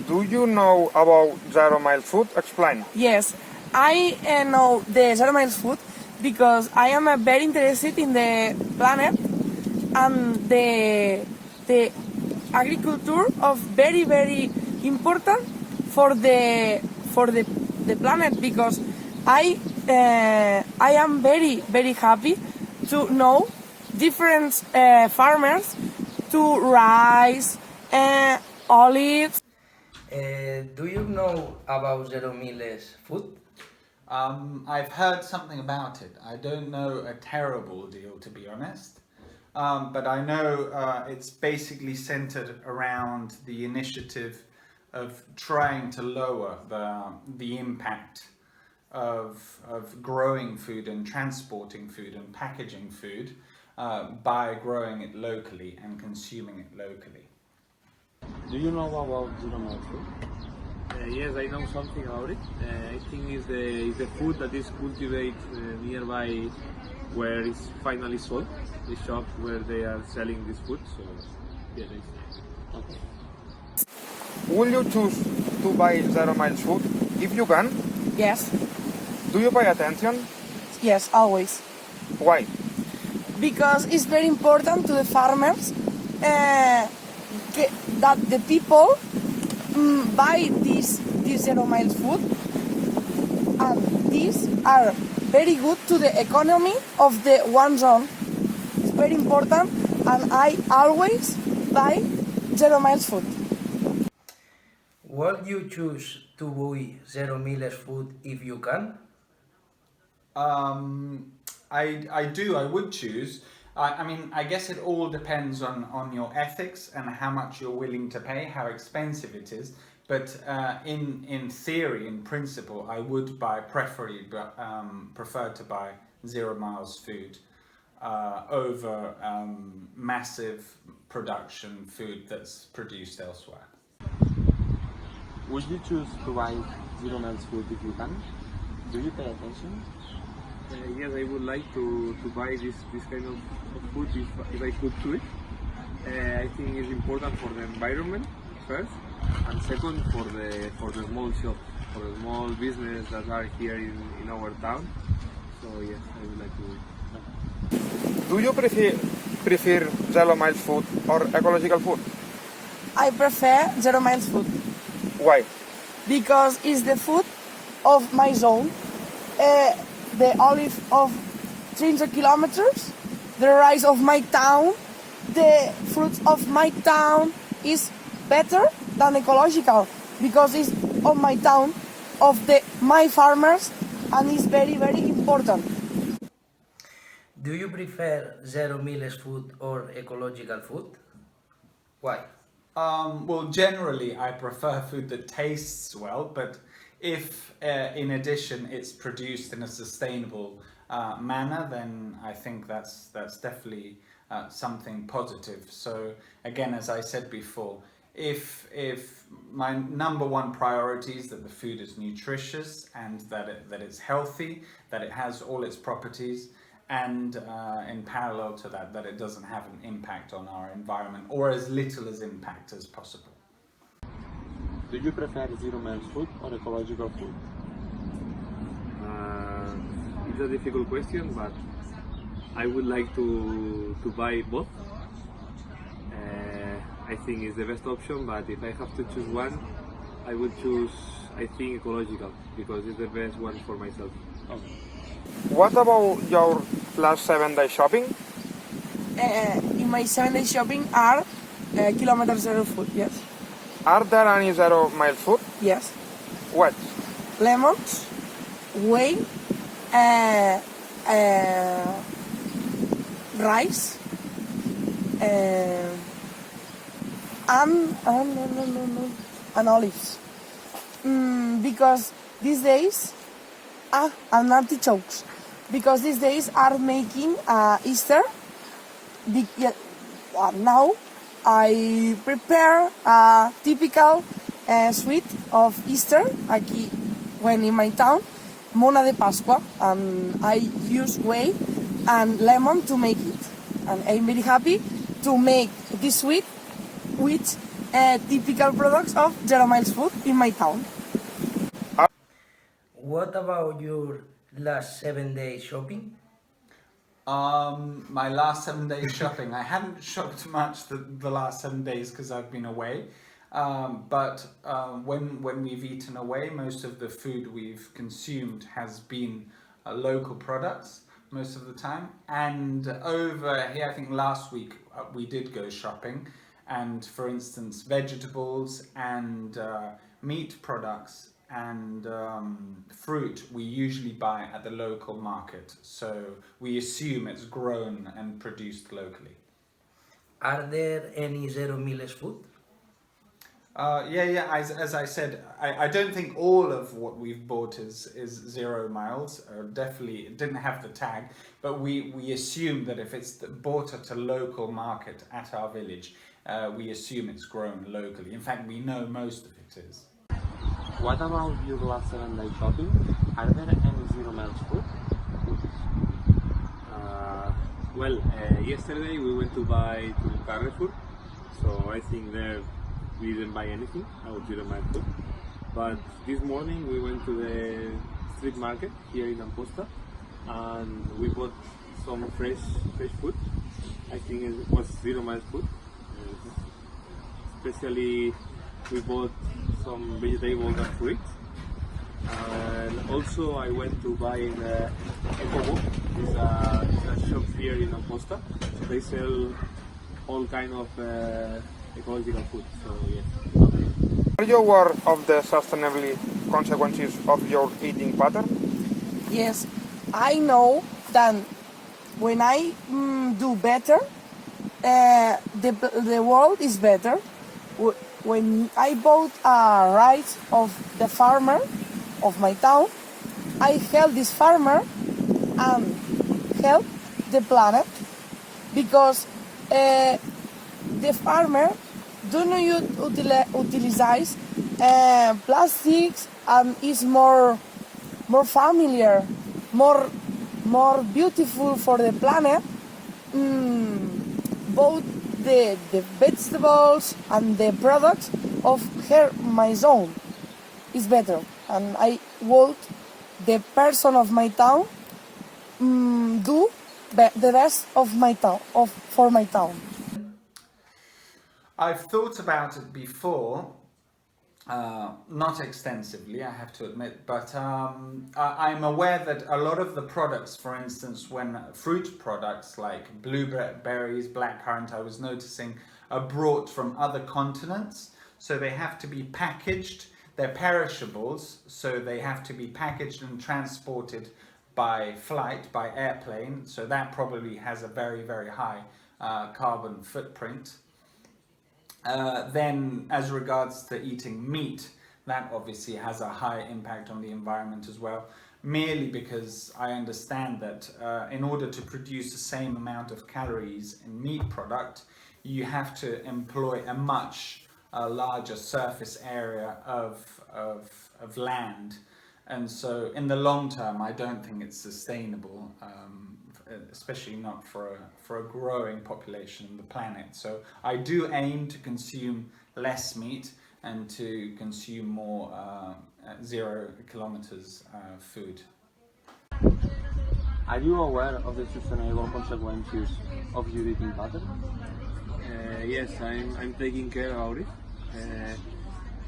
Do you know about Zero Mile Food? Explain. Yes, I know the Zero Miles food because I am very interested in the planet and the agriculture of very important for the planet because I am very happy to know different farmers to rice and olives. Do you know about Zero Miles food? I've heard something about it. I don't know a terrible deal, to be honest. But I know it's basically centered around the initiative of trying to lower the impact of growing food and transporting food and packaging food by growing it locally and consuming it locally. Do you know about Zero Mile food? Yes, I know something about it. I think it's the food that is cultivated nearby where it's finally sold, the shops where they are selling this food. So, yeah, Okay. Will you choose to buy Zero Mile Food if you can? Yes, Do you pay attention? yes, always. Why? Because it's very important to the farmers that the people buy this Zero Miles food, and these are very good to the economy of the one zone. It's very important, and I always buy Zero Miles food. Would you choose to buy Zero Miles food if you can? I do. I would choose. I mean, I guess it all depends on your ethics and how much you're willing to pay, how expensive it is. But in theory, in principle, I would prefer to buy Zero Miles food over massive production food that's produced elsewhere. Would you choose to buy Zero Miles food if you can? Do you pay attention? yes, I would like to buy this kind of food if I could do it. I think it's important for the environment first, and second for the small shops, for the small business that are here in our town. So yes, I would like to do it. Do you prefer Zero Mile Food or ecological food? I prefer Zero Miles food Why? because it's the food of my zone. The olive of 300 kilometers, the rice of my town, the fruits of my town is better than ecological because it's of my town, of my farmers, and it's very important. Do you prefer Zero Miles food or ecological food? Why? Well, generally, I prefer food that tastes well, but if in addition it's produced in a sustainable manner, then I think that's definitely something positive. So again, as I said before, if my number one priority is that the food is nutritious and that it's healthy, that it has all its properties, and in parallel to that it doesn't have an impact on our environment, or as little as impact as possible. Do you prefer Zero Miles food or ecological food? It's a difficult question, but I would like to buy both. I think it's the best option, but if I have to choose one, I would choose, I think, ecological, because it's the best one for myself. Okay. What about your last 7-day shopping? In my 7-day shopping are kilometer zero food, yes. Are there any Zero Mile food? Yes. What? Lemons, whey, rice, and olives. Because these days, and artichokes. Because these days are making Easter. Now I prepare a typical sweet of Easter aquí when in my town, Mona de Pascua, and I use whey and lemon to make it. And I'm very happy to make this sweet with typical products of 0 Miles Food in my town. What about your last 7 days shopping? My last 7 days shopping. I haven't shopped much the last 7 days because I've been away. But when we've eaten away, most of the food we've consumed has been local products most of the time. And over here, I think last week we did go shopping. And for instance, vegetables and meat products and fruit we usually buy at the local market. So we assume it's grown and produced locally. Are there any 0 Miles food? Yeah. As I said, I don't think all of what we've bought is 0 miles. Definitely, it didn't have the tag, but we assume that if it's bought at a local market at our village, we assume it's grown locally. In fact, we know most of it is. What about your last 7-day shopping? Are there any 0 Miles food? Yesterday we went to buy to Carrefour, so I think there we didn't buy anything about 0 Miles food. But this morning we went to the street market here in Amposta and we bought some fresh food. I think it was 0 Miles food. Especially we bought some vegetables and fruits. And also I went to buy in Ecobo. It's a shop here in Amposta. So they sell all kind of ecological food. So yes. Are you aware of the sustainability consequences of your eating pattern? Yes, I know that when I do better, the world is better. When I bought a rice of the farmer of my town, I help this farmer and help the planet because the farmer do not utilize plastics and is more familiar, more beautiful for the planet. Both the vegetables and the products of my zone is better, and I want the person of my town do the best of my town for my town. I've thought about it before, not extensively, I have to admit, but I'm aware that a lot of the products, for instance, when fruit products like blueberries, blackcurrant, I was noticing, are brought from other continents, so they have to be packaged. They're perishables, so they have to be packaged and transported by flight, by airplane, so that probably has a very, very high carbon footprint. Then as regards to eating meat, that obviously has a high impact on the environment as well, merely because I understand that in order to produce the same amount of calories in meat product, you have to employ a much larger surface area of land. And so in the long term, I don't think it's sustainable, especially not for a growing population on the planet. So I do aim to consume less meat and to consume more 0 kilometers food. Are you aware of the sustainable consequences of your eating pattern? Yes, I'm taking care about it.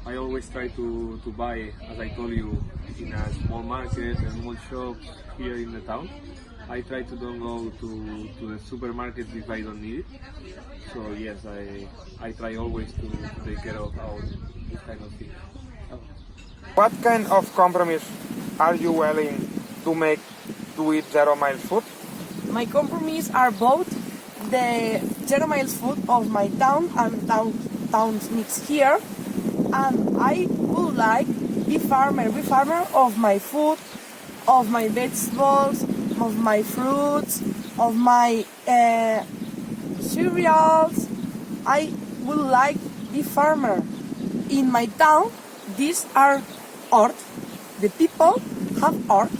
I always try to buy, as I told you, in a small market, a small shop here in the town. I try to don't go to the supermarket if I don't need it. So yes, I try always to take care of this kind of thing. What kind of compromise are you willing to make to eat 0 Miles food? My compromise are both the 0 Miles food of my town and towns mix here, and I would like be farmer of my food, of my vegetables, of my fruits, of my cereals. I would like be farmer. In my town, these are art. The people have art.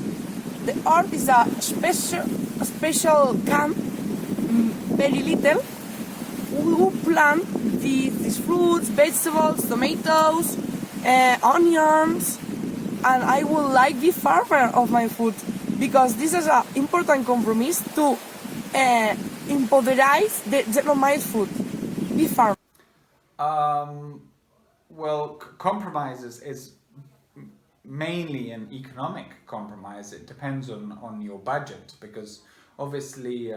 The art is a special camp, very little, who plant these fruits, vegetables, tomatoes, onions, and I would like be farmer of my food because this is an important compromise to empoderize the zero-mile food. Be farmer. Well, compromises is mainly an economic compromise. It depends on your budget because obviously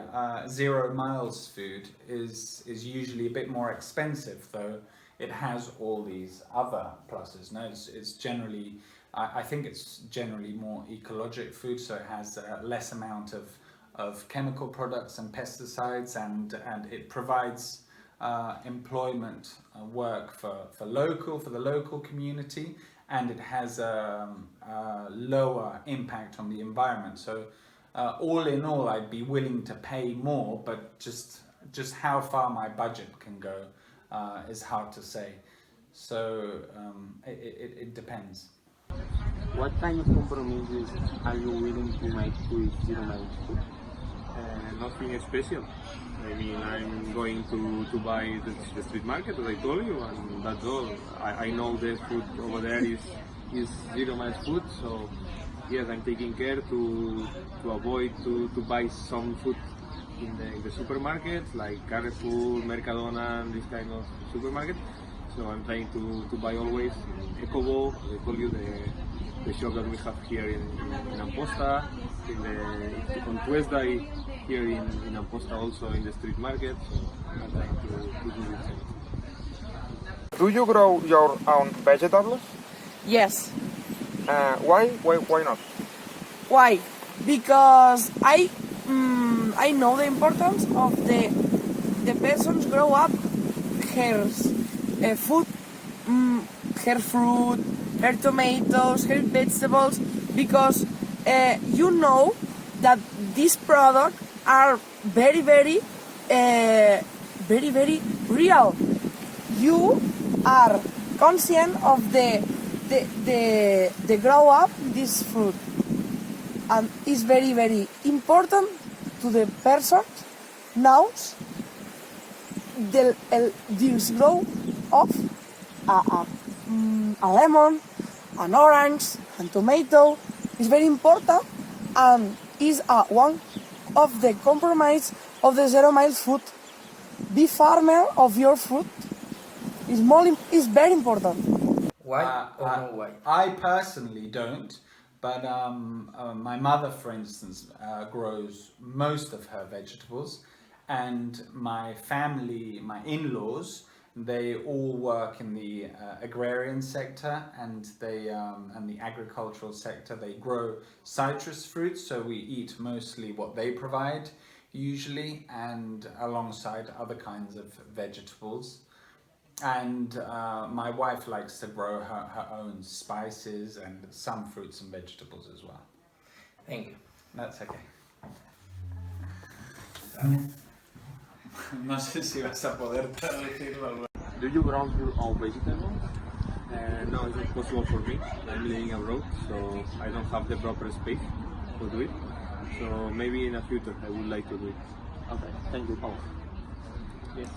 0 miles food is usually a bit more expensive, though it has all these other pluses. No, it's generally, I think it's generally more ecologic food, so it has less amount of chemical products and pesticides, and it provides employment work for the local community, and it has a lower impact on the environment. So all in all, I'd be willing to pay more, but just how far my budget can go is hard to say. So it depends. What kind of compromises are you willing to make with zero miles food? Nothing special. I mean, I'm going to buy the street market, as I told you, and that's all. I know the food over there is 0 miles food, so yes, I'm taking care to avoid to buy some food in the supermarkets like Carrefour, Mercadona, and this kind of supermarket. So I'm trying to buy always Ecobo, as I told you, the shop that we have here in Amposta, on Tuesday here in Amposta, also in the street market. So I'm trying to do this. Do you grow your own vegetables? Yes. Why? Why not? Why? Because I know the importance of the persons grow up her food, her fruit, her tomatoes, her vegetables, because you know that these products are very real. You are conscient of the grow up this fruit, and it's very important to the person knows this grow of a lemon, an orange, and tomato is very important, and is one of the compromise of the 0 miles food. Be farmer of your food is very important. Why or no why? I personally don't, but my mother, for instance, grows most of her vegetables, and my family, my in-laws, they all work in the agrarian sector and the agricultural sector. They grow citrus fruits, so we eat mostly what they provide usually, and alongside other kinds of vegetables. And my wife likes to grow her own spices and some fruits and vegetables as well. Thank you. That's okay. No sé si vas a poder decirlo. Do you grow your own vegetables? No, it's not possible for me. I'm living abroad, so I don't have the proper space to do it. So maybe in the future I would like to do it. Okay, thank you, Paul. Yes.